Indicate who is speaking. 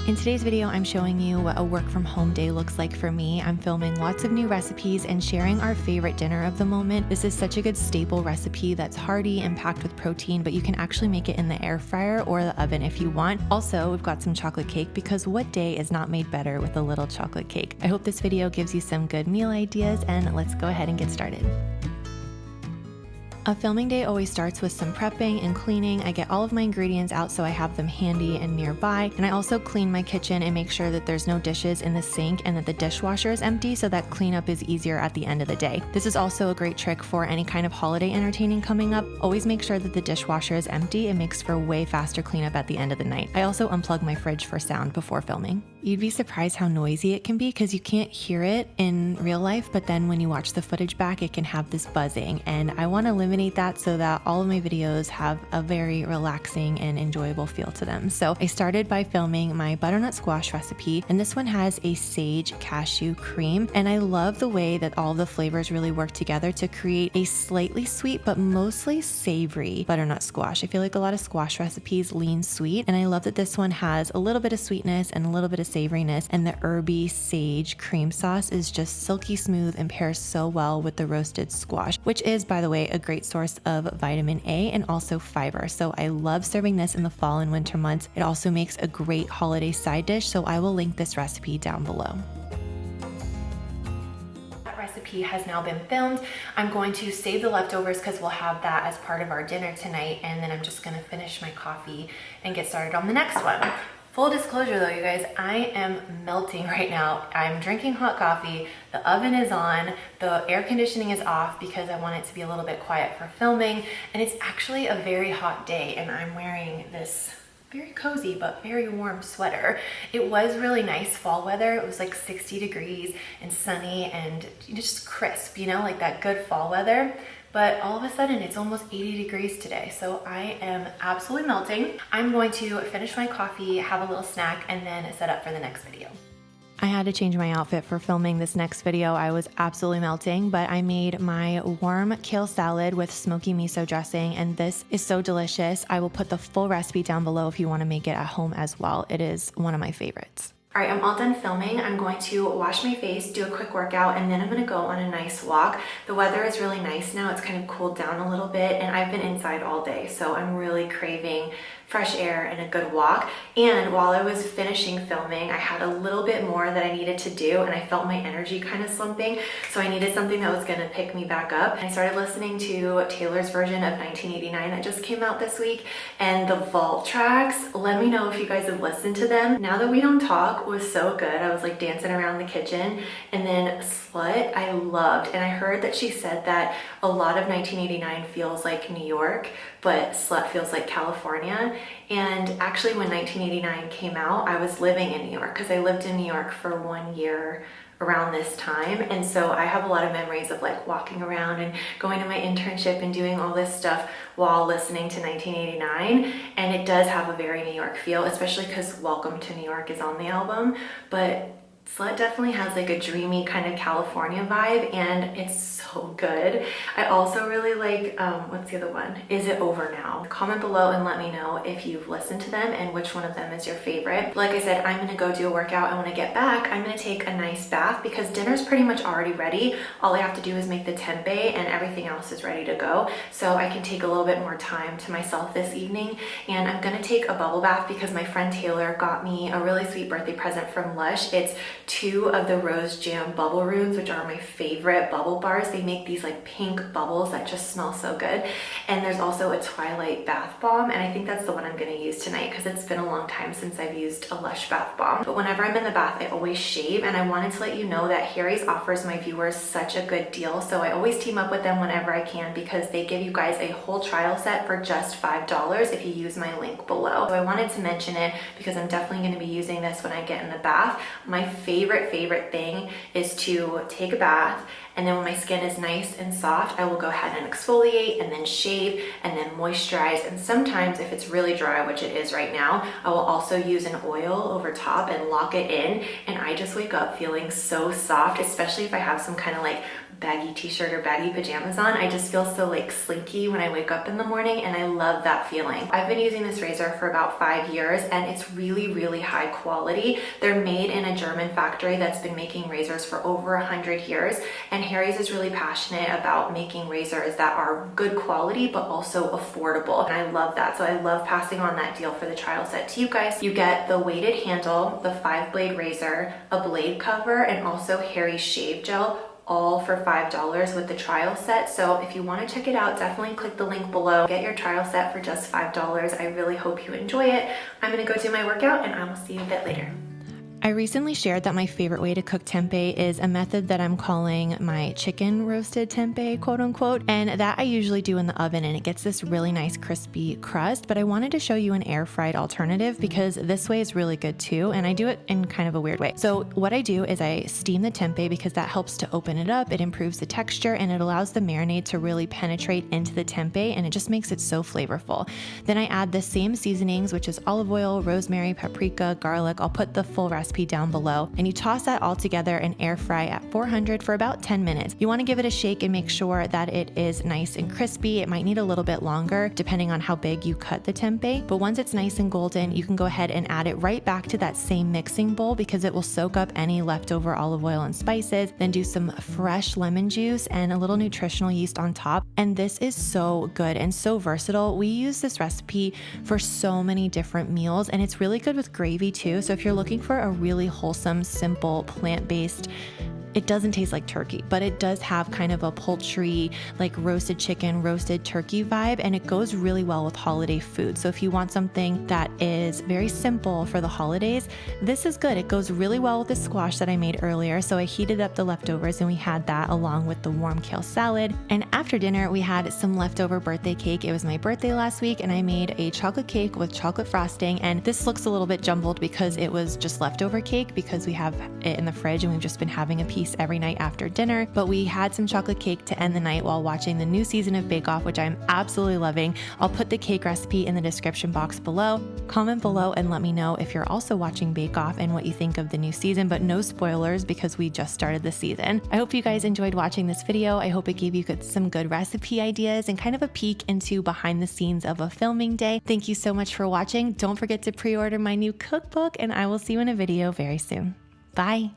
Speaker 1: In today's video, I'm showing you what a work from home day looks like for me. I'm filming lots of new recipes and sharing our favorite dinner of the moment. This is such a good staple recipe that's hearty and packed with protein, but you can actually make it in the air fryer or the oven if you want. Also, we've got some chocolate cake because what day is not made better with a little chocolate cake? I hope this video gives you some good meal ideas, and let's go ahead and get started. A filming day always starts with some prepping and cleaning. I get all of my ingredients out so I have them handy and nearby. And I also clean my kitchen and make sure that there's no dishes in the sink and that the dishwasher is empty so that cleanup is easier at the end of the day. This is also a great trick for any kind of holiday entertaining coming up. Always make sure that the dishwasher is empty. It makes for way faster cleanup at the end of the night. I also unplug my fridge for sound before filming. You'd be surprised how noisy it can be because you can't hear it in real life, but then when you watch the footage back, it can have this buzzing. And I want to eliminate that so that all of my videos have a very relaxing and enjoyable feel to them. So I started by filming my butternut squash recipe, and this one has a sage cashew cream. And I love the way that all the flavors really work together to create a slightly sweet but mostly savory butternut squash. I feel like a lot of squash recipes lean sweet, and I love that this one has a little bit of sweetness and a little bit of savoriness, and the herby sage cream sauce is just silky smooth and pairs so well with the roasted squash, which is, by the way, a great source of vitamin A and also fiber. So I love serving this in the fall and winter months. It also makes a great holiday side dish, so I will link this recipe down below. That recipe has now been filmed. I'm going to save the leftovers because we'll have that as part of our dinner tonight, and then I'm just gonna finish my coffee and get started on the next one. Full disclosure though, you guys, I am melting right now. I'm drinking hot coffee, the oven is on, the air conditioning is off because I want it to be a little bit quiet for filming, and it's actually a very hot day, and I'm wearing this very cozy but very warm sweater. It was really nice fall weather. It was like 60 degrees and sunny and just crisp, you know, like that good fall weather. But all of a sudden it's almost 80 degrees today, so I am absolutely melting. I'm going to finish my coffee, have a little snack, and then set up for the next video. I had to change my outfit for filming this next video. I was absolutely melting, but I made my warm kale salad with smoky miso dressing, and this is so delicious. I will put the full recipe down below if you want to make it at home as well. It is one of my favorites. All right, I'm all done filming. I'm going to wash my face, do a quick workout, and then I'm gonna go on a nice walk. The weather is really nice now. It's kind of cooled down a little bit, and I've been inside all day, so I'm really craving fresh air and a good walk. And while I was finishing filming, I had a little bit more that I needed to do, and I felt my energy kind of slumping, so I needed something that was gonna pick me back up. And I started listening to Taylor's version of 1989 that just came out this week, and the vault tracks, let me know if you guys have listened to them. Now That We Don't Talk was so good. I was like dancing around the kitchen. And then Slut, I loved, and I heard that she said that a lot of 1989 feels like New York, but Slut feels like California. And actually when 1989 came out, I was living in New York because I lived in New York for 1 year around this time, and so I have a lot of memories of like walking around and going to my internship and doing all this stuff while listening to 1989, and it does have a very New York feel, especially because Welcome to New York is on the album. But Slut definitely has like a dreamy kind of California vibe, and it's so good. I also really like, what's the other one? Is It Over Now? Comment below and let me know if you've listened to them and which one of them is your favorite. Like I said, I'm gonna go do a workout, and when I get back, I'm gonna take a nice bath because dinner's pretty much already ready. All I have to do is make the tempeh and everything else is ready to go. So I can take a little bit more time to myself this evening, and I'm gonna take a bubble bath because my friend Taylor got me a really sweet birthday present from Lush. It's 2 of the Rose Jam bubble runes, which are my favorite bubble bars. They make these like pink bubbles that just smell so good. And there's also a Twilight bath bomb, and I think that's the one I'm gonna use tonight because it's been a long time since I've used a Lush bath bomb. But whenever I'm in the bath, I always shave, and I wanted to let you know that Harry's offers my viewers such a good deal. So I always team up with them whenever I can because they give you guys a whole trial set for just $5 if you use my link below. So I wanted to mention it because I'm definitely gonna be using this when I get in the bath. My favorite thing is to take a bath, and then when my skin is nice and soft, I will go ahead and exfoliate and then shave and then moisturize. And sometimes if it's really dry, which it is right now, I will also use an oil over top and lock it in. And I just wake up feeling so soft, especially if I have some kind of like baggy t-shirt or baggy pajamas on. I just feel so like slinky when I wake up in the morning, and I love that feeling. I've been using this razor for about 5 years, and it's really, really high quality. They're made in a German factory that's been making razors for over 100 years, and Harry's is really passionate about making razors that are good quality but also affordable, and I love that. So I love passing on that deal for the trial set to you guys. You get the weighted handle, the 5-blade razor, a blade cover, and also Harry's shave gel, all for $5 with the trial set. So if you want to check it out, definitely click the link below. Get your trial set for just $5. I really hope you enjoy it. I'm gonna go do my workout, and I will see you a bit later. I recently shared that my favorite way to cook tempeh is a method that I'm calling my chicken roasted tempeh, quote unquote, and that I usually do in the oven, and it gets this really nice crispy crust, but I wanted to show you an air fried alternative because this way is really good too, and I do it in kind of a weird way. So what I do is I steam the tempeh because that helps to open it up, it improves the texture, and it allows the marinade to really penetrate into the tempeh, and it just makes it so flavorful. Then I add the same seasonings, which is olive oil, rosemary, paprika, garlic. I'll put the full recipe down below, and you toss that all together and air fry at 400 for about 10 minutes. You want to give it a shake and make sure that it is nice and crispy. It might need a little bit longer depending on how big you cut the tempeh, but once it's nice and golden, you can go ahead and add it right back to that same mixing bowl because it will soak up any leftover olive oil and spices. Then do some fresh lemon juice and a little nutritional yeast on top, and this is so good and so versatile. We use this recipe for so many different meals, and it's really good with gravy too. So if you're looking for a really wholesome, simple, plant-based, it doesn't taste like turkey, but it does have kind of a poultry, like roasted chicken, roasted turkey vibe, and it goes really well with holiday food. So if you want something that is very simple for the holidays, this is good. It goes really well with the squash that I made earlier. So I heated up the leftovers and we had that along with the warm kale salad. And after dinner, we had some leftover birthday cake. It was my birthday last week, and I made a chocolate cake with chocolate frosting. And this looks a little bit jumbled because it was just leftover cake because we have it in the fridge and we've just been having a piece every night after dinner. But we had some chocolate cake to end the night while watching the new season of Bake Off, which I'm absolutely loving. I'll put the cake recipe in the description box below. Comment below and let me know if you're also watching Bake Off and what you think of the new season, but no spoilers because we just started the season. I hope you guys enjoyed watching this video. I hope it gave you some good recipe ideas and kind of a peek into behind the scenes of a filming day. Thank you so much for watching. Don't forget to pre-order my new cookbook, and I will see you in a video very soon. Bye.